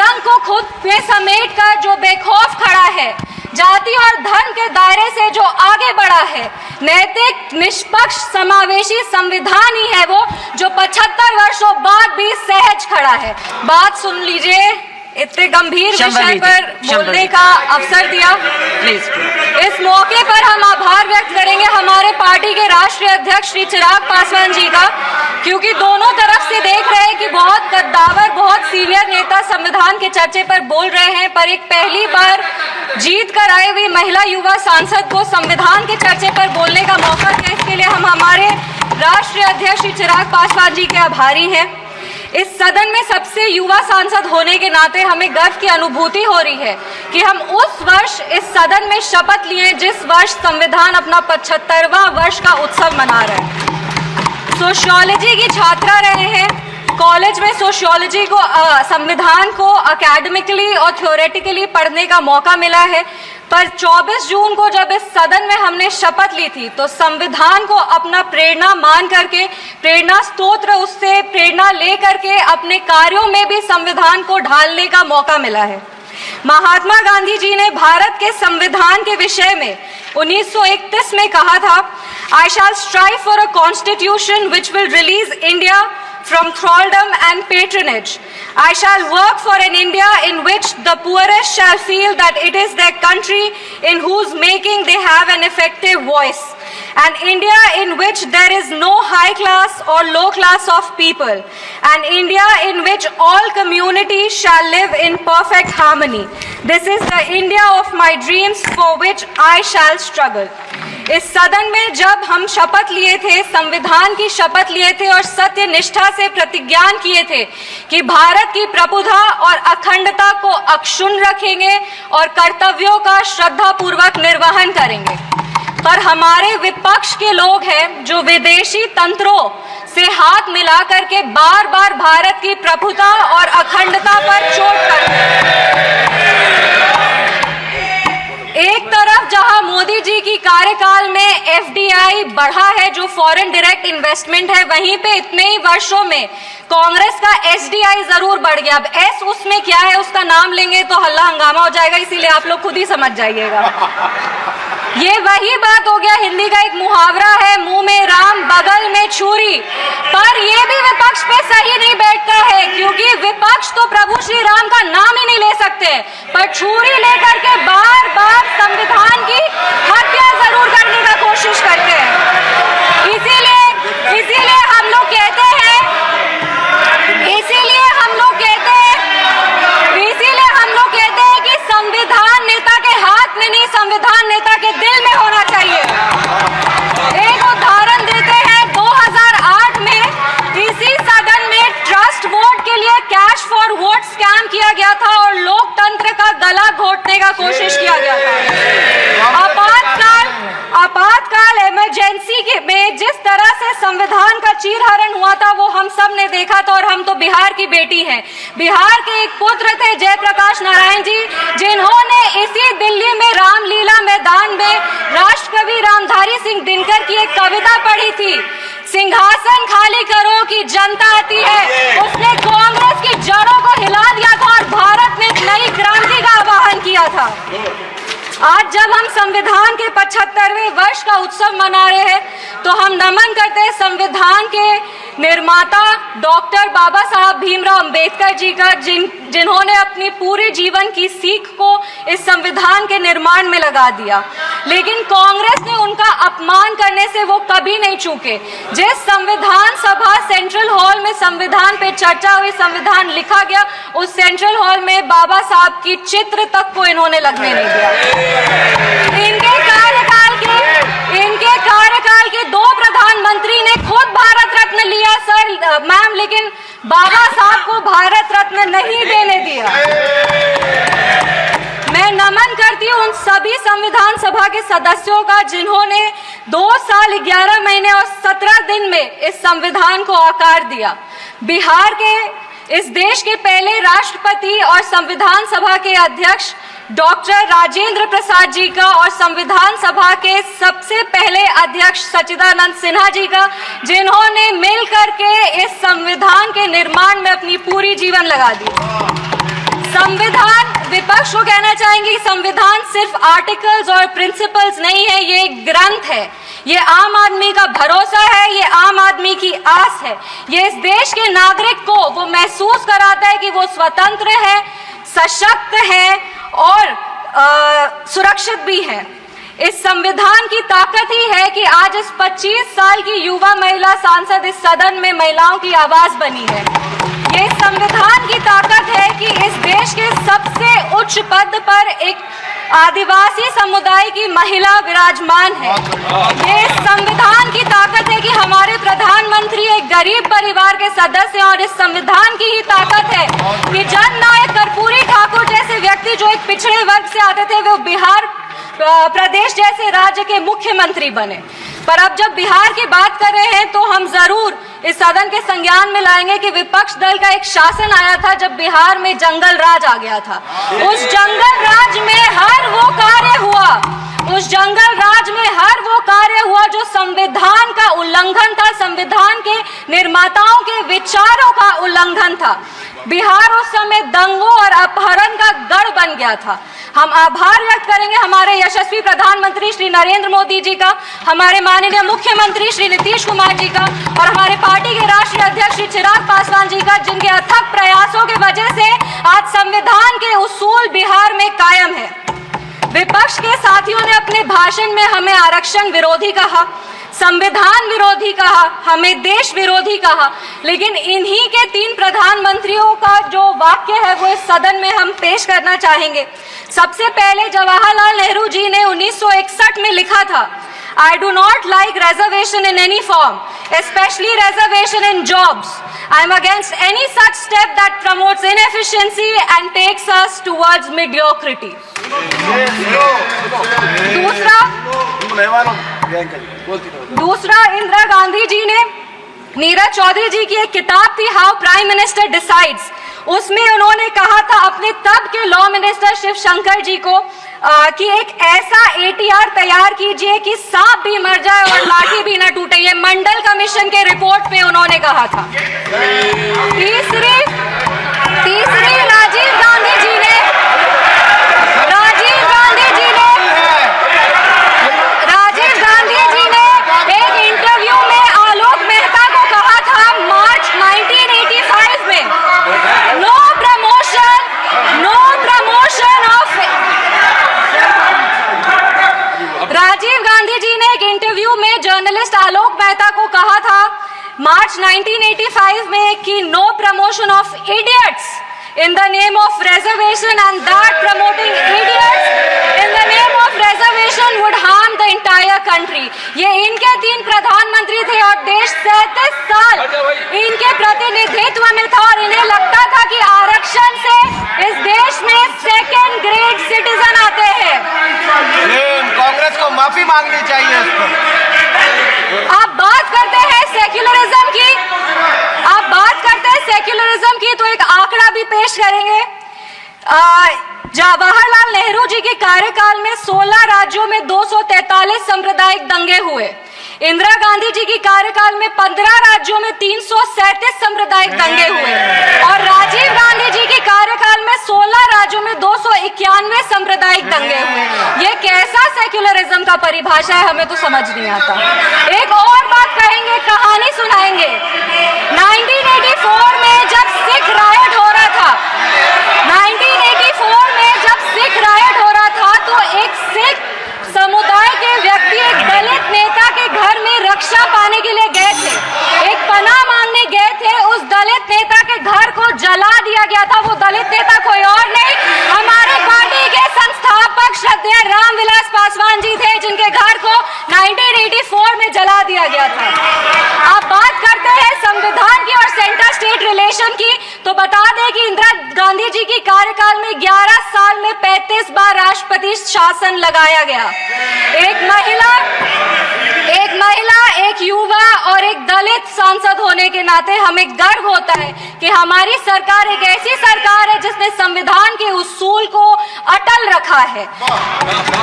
रंग को खुद में समेट कर जो बेखौफ खड़ा है, जाति और धर्म के दायरे से जो आगे बढ़ा है, नैतिक निष्पक्ष समावेशी संविधान ही है वो जो 75 वर्षों बाद भी सहज खड़ा है। बात सुन लीजिए, इतने गंभीर विषय पर बोलने का अवसर दिया। प्लीज इस मौके पर हम आभार व्यक्त करेंगे हमारे पार्टी के राष्ट्रीय अध्यक्ष श्री चिराग पासवान जी का, क्योंकि दोनों तरफ से देख रहे हैं कि बहुत कद्दावर, बहुत सीनियर नेता संविधान के चर्चे पर बोल रहे हैं, पर एक पहली बार जीत कर आए हुई महिला युवा सांसद को संविधान के चर्चे पर बोलने का मौका दिया। इसके लिए हम हमारे राष्ट्रीय अध्यक्ष श्री चिराग पासवान जी के आभारी हैं। इस सदन में सबसे युवा सांसद होने के नाते हमें गर्व की अनुभूति हो रही है कि हम उस वर्ष इस सदन में शपथ लिए जिस वर्ष संविधान अपना 75वां वर्ष का उत्सव मना रहे हैं। सोशियोलॉजी की छात्रा रहे हैं, कॉलेज में सोशियोलॉजी को संविधान को एकेडमिकली और थ्योरेटिकली पढ़ने का मौका मिला है, पर 24 जून को जब इस सदन में हमने शपथ ली थी तो संविधान को अपना प्रेरणा मान करके, प्रेरणा स्तोत्र उससे प्रेरणा ले करके अपने कार्यों में भी संविधान को ढालने का मौका मिला है। महात्मा गांधी जी ने भारत के संविधान के विषय में 1931 में कहा था, I shall strive for a constitution which will release India from thraldom and patronage. I shall work for an India in which the poorest shall feel that it is their country in whose making they have an effective voice. An India in which there is no high class or low class of people. An India in which all communities shall live in perfect harmony. This is the India of my dreams for which I shall struggle. इस सदन में जब हम शपथ लिए थे, संविधान की शपथ लिए थे और सत्य निष्ठा से प्रतिज्ञान किए थे कि भारत की प्रभुता और अखंडता को अक्षुण्ण रखेंगे और कर्तव्यों का श्रद्धापूर्वक निर्वहन करेंगे, पर हमारे विपक्ष के लोग हैं जो विदेशी तंत्रों से हाथ मिला करके बार बार भारत की प्रभुता और अखंडता पर चोट करते हैं। एक तरफ जहां मोदी जी की कार्यकाल में एफडीआई बढ़ा है, जो फॉरेन डायरेक्ट इन्वेस्टमेंट है, वहीं पे इतने ही वर्षों में कांग्रेस का एसडीआई जरूर बढ़ गया। अब एस उसमें क्या है, उसका नाम लेंगे तो हल्ला हंगामा हो जाएगा, इसीलिए आप लोग खुद ही समझ जाइएगा। ये वही बात हो गया, हिंदी का एक मुहावरा है, मुंह में राम बगल में छुरी, पर ये भी विपक्ष पे सही नहीं बैठता है, क्योंकि विपक्ष तो प्रभु श्री राम का नाम ही नहीं ले सकते, पर छुरी लेकर के बार बार संविधान की हत्या जरूर करने का कोशिश करते हैं। इसीलिए हम लोग कहते हैं कि संविधान नेता के हाथ में नहीं, संविधान नेता के दिल में होना चाहिए। एक उदाहरण देते हैं, 2008 में इसी सदन में ट्रस्ट वोट के लिए कैश फॉर वोट स्कैम किया गया था और लोकतंत्र का गला घोटने का कोशिश किया गया था। आपातकाल इमरजेंसी में जिस तरह से संविधान का चीरहरण हुआ था वो हम सब ने देखा था, और हम तो बिहार की बेटी हैं। बिहार के एक पुत्र थे जयप्रकाश नारायण जी, जिन्होंने इसी दिल्ली में रामलीला मैदान में राष्ट्रकवि रामधारी सिंह दिनकर की एक कविता पढ़ी थी, सिंहासन खाली करो कि जनता आती है। उसने कांग्रेस की जड़ों को हिला दिया था और भारत में एक नई क्रांति का आह्वान किया था। आज जब हम संविधान के 75वें वर्ष का उत्सव मना रहे हैं तो हम नमन करते हैं संविधान के निर्माता डॉक्टर बाबा साहब भीमराव अंबेडकर जी का, जिन्होंने अपनी पूरे जीवन की सीख को इस संविधान के निर्माण में लगा दिया, लेकिन कांग्रेस ने उनका अपमान करने से वो कभी नहीं चूके। जिस संविधान सभा सेंट्रल हॉल में संविधान पे चर्चा हुई, संविधान लिखा गया, उस सेंट्रल हॉल में बाबा साहब की चित्र तक को इन्होंने लगने नहीं दिया। इनके कार्यकाल के 2 प्रधानमंत्री ने खुद भारत रत्न लिया सर मैम, लेकिन बाबा साहब को भारत रत्न नहीं देने दिया। मैं नमन करती हूँ उन सभी संविधान सभा के सदस्यों का जिन्होंने 2 साल 11 महीने और 17 दिन में इस संविधान को आकार दिया। बिहार के इस देश के पहले राष्ट्रपति और संविधान सभा के अध्यक्ष डॉक्टर राजेंद्र प्रसाद जी का और संविधान सभा के सबसे पहले अध्यक्ष सच्चिदानंद सिन्हा जी का, जिन्होंने मिलकर के इस संविधान के निर्माण में अपनी पूरी जीवन लगा दी। संविधान, विपक्ष को कहना चाहेंगे संविधान सिर्फ आर्टिकल्स और प्रिंसिपल्स नहीं है, ये एक ग्रंथ है, ये आम आदमी का भरोसा है, ये आम आदमी की आस है, ये इस देश के नागरिक को वो महसूस कराता है कि वो स्वतंत्र है, सशक्त है और सुरक्षित भी है। इस संविधान की ताकत ही है कि आज इस 25 साल की युवा महिला सांसद इस सदन में महिलाओं की आवाज बनी है। ये संविधान की ताकत है कि इस देश के सबसे उच्च पद पर एक आदिवासी समुदाय की महिला विराजमान है। ये संविधान की ताकत है कि हमारे प्रधानमंत्री एक गरीब परिवार के सदस्य हैं और इस संविधान की ही ताकत है कि जननायक कर्पूरी ठाकुर जैसे व्यक्ति जो एक पिछड़े वर्ग से आते थे वो बिहार प्रदेश जैसे राज्य के मुख्यमंत्री बने। पर अब जब बिहार की बात कर रहे हैं तो हम जरूर इस सदन के संज्ञान में लाएंगे कि विपक्ष दल का एक शासन आया था जब बिहार में जंगल राज आ गया था। उस जंगल राज में हर वो कार्य हुआ, उस जंगल राज में हर वो कार्य हुआ जो संविधान का उल्लंघन था, संविधान के निर्माताओं के विचारों का उल्लंघन था। बिहार उस समय दंगों और अपहरण का गढ़ बन गया था। हम आभार व्यक्त करेंगे हमारे यशस्वी प्रधानमंत्री श्री नरेंद्र मोदी जी का, हमारे माननीय मुख्यमंत्री श्री नीतीश कुमार जी का और हमारे पार्टी के राष्ट्रीय अध्यक्ष श्री चिराग पासवान जी का, जिनके अथक प्रयासों की वजह से आज संविधान के उसूल बिहार में कायम है। विपक्ष के साथियों ने अपने भाषण में हमें आरक्षण विरोधी कहा, संविधान विरोधी कहा, हमें देश विरोधी कहा, लेकिन इन्हीं के 3 प्रधानमंत्रियों का जो वाक्य है वो इस सदन में हम पेश करना चाहेंगे। सबसे पहले जवाहरलाल नेहरू जी ने 1961 में लिखा था, I do not like reservation in any form, especially reservation in jobs. I am against any such step that promotes inefficiency and takes us towards mediocrity. दूसरा इंदिरा गांधी जी ने, नीरज चौधरी जी की एक किताब थी हाउ प्राइम मिनिस्टर डिसाइड्स, उसमें उन्होंने कहा था अपने तब के लॉ मिनिस्टर शिव शंकर जी को कि एक ऐसा ATR तैयार कीजिए कि सांप भी मर जाए और लाठी भी ना टूटे। ये मंडल कमीशन के रिपोर्ट में उन्होंने कहा था। तीसरी राजीव गांधी जी ने एक इंटरव्यू में आलोक मेहता को कहा था मार्च 1985 में, no promotion of. Rajiv Gandhi ji ने एक इंटरव्यू में जर्नलिस्ट आलोक मेहता को कहा था मार्च 1985 में कि no promotion of idiots in the name of reservation, and that promoting idiots in the name of reservation would harm the entire country. ये इनके 3 प्रधानमंत्री थे और देश 37 साल इनके प्रतिनिधित्व में था और इन्हें लगता था कि आरक्षण से इस देश में सेकेंड ग्रेड सिटीजन आते हैं। कांग्रेस को माफी मांगनी चाहिए इस पर। आप बात करते हैं सेक्युलरिज्म की, तो एक आंकड़ा भी पेश करेंगे। जवाहरलाल नेहरू जी के कार्यकाल में 16 राज्यों में 243 सांप्रदायिक दंगे हुए। इंदिरा गांधी जी की कार्यकाल में 15 राज्यों में 337 सांप्रदायिक दंगे हुए और राजीव गांधी जी के कार्यकाल में 16 राज्यों में 291 सांप्रदायिक दंगे हुए। ये कैसा सेक्युलरिज्म का परिभाषा है, हमें तो समझ नहीं आता। एक और बात कहेंगे, कहानी सुनाएंगे। 1984 में जब सिख रायट हो रहा था, 1984 में जब सिख रायट हो रहा था तो एक सिख समुदाय के व्यक्ति एक दलित नेता के घर में रक्षा पाने के लिए गए थे, एक पनाह मांगने गए थे। उस दलित नेता के घर को जला दिया गया था। वो दलित नेता कोई और नहीं, हमारे पार्टी के संस्थापक श्रद्धेय रामविलास पासवान जी थे, जिनके घर को 1984 में जला दिया गया था। आप बात करते हैं संविधान की और सेंटर स्टेट रिलेशन की, तो बता दें कि इंदिरा गांधी जी की कार्यकाल में 11 साल में 35 बार राष्ट्रपति शासन लगाया गया। एक महिला, एक युवा और एक दलित सांसद होने के नाते हमें गर्व होता है कि हमारी सरकार एक ऐसी सरकार है जिसने संविधान के उसूल को अटल रखा है।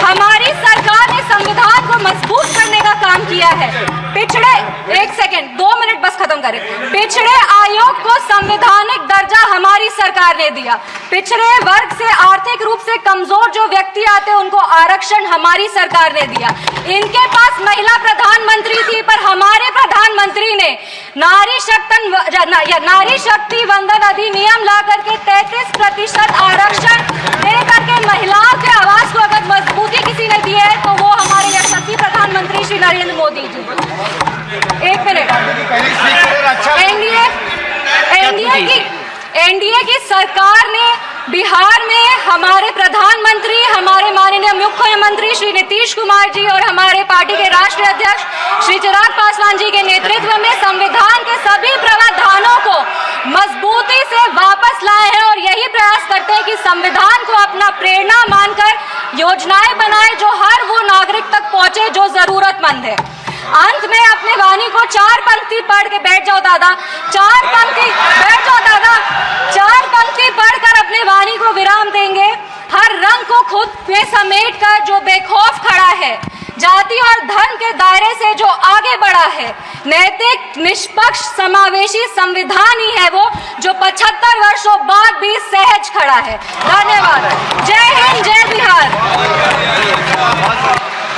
हमारी सरकार ने संविधान को मजबूत करने का काम काम किया है। पिछड़े 1 सेकेंड 2 मिनट बस खत्म करें। पिछड़े आयोग को संवैधानिक दर्जा हमारी सरकार ने दिया। पिछड़े वर्ग से आर्थिक रूप से कमजोर जो व्यक्ति आते हैं उनको आरक्षण हमारी सरकार ने दिया। इनके पास महिला प्रधानमंत्री थी, पर हमारे प्रधानमंत्री ने नारी शक्ति वंदन अधिनियम ला करके 33% आरक्षण दे करके महिलाओं के आवाज को अगर मजबूती किसी ने दी है तो वो हमारे यशस्वी प्रधानमंत्री श्री नरेंद्र मोदी जी। 1 मिनट। एनडीए की सरकार ने बिहार में हमारे प्रधानमंत्री, हमारे माननीय मुख्यमंत्री श्री नीतीश कुमार जी और हमारे पार्टी के राष्ट्रीय अध्यक्ष श्री चिराग पासवान जी के नेतृत्व में संविधान के सभी प्रावधानों को मजबूती से वापस लाए हैं और यही प्रयास करते हैं कि संविधान को अपना प्रेरणा मानकर योजनाएं बनाए जो हर वो नागरिक तक पहुंचे जो जरूरतमंद है। अंत में अपने वाणी को 4 पंक्ति पढ़ के बैठ जाओ दादा, 4 पंक्ति बैठ जाओ दादा, 4 पंक्ति पढ़कर अपने वाणी को विराम देंगे। हर रंग को खुद में समेट कर जो बेखौफ खड़ा है, जाति और धर्म के दायरे से जो आगे बढ़ा है, नैतिक निष्पक्ष समावेशी संविधान ही है वो जो 75 वर्षों बाद भी सहज खड़ा है। धन्यवाद। जय हिंद, जय बिहार।